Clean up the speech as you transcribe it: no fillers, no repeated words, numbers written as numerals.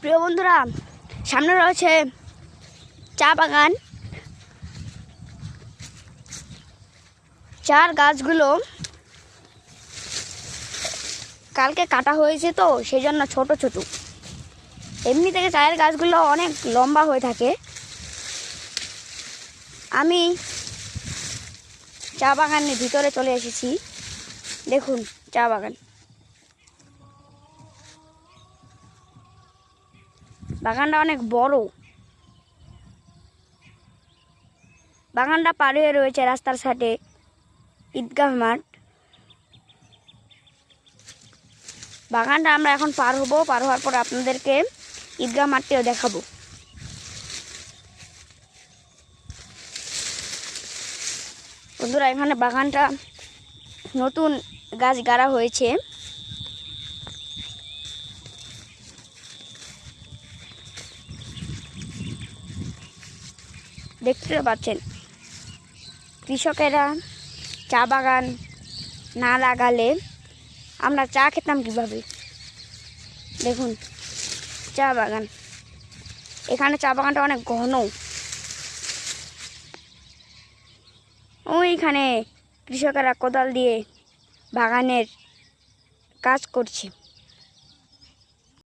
প্রিয় বন্ধুরা, সামনে রয়েছে চা বাগান। চার গাছগুলো কালকে কাটা হয়েছে, তো সেই জন্য ছোট ছোট। এমনি থেকে চায়ের গাছগুলো অনেক লম্বা হয়ে থাকে। আমি চা বাগানের ভিতরে চলে এসেছি। দেখুন চা বাগান, বাগানটা অনেক বড়। বাগানটা পার হয়ে রয়েছে রাস্তার সাইডে ঈদগাহ মাঠ। বাগানটা আমরা এখন পার হব, পার হওয়ার পর আপনাদেরকে ঈদগাহ মাঠটিও দেখাবো। বন্ধুরা, এখানে বাগানটা নতুন গাছ গাড়া হয়েছে। দেখতে পাচ্ছেন, কৃষকেরা চা বাগান না লাগালে আমরা চা খেতাম কিভাবে? দেখুন চা বাগান, এখানে চা বাগানটা অনেক ঘন। ওইখানে কৃষকেরা কোদাল দিয়ে বাগানের কাজ করছে।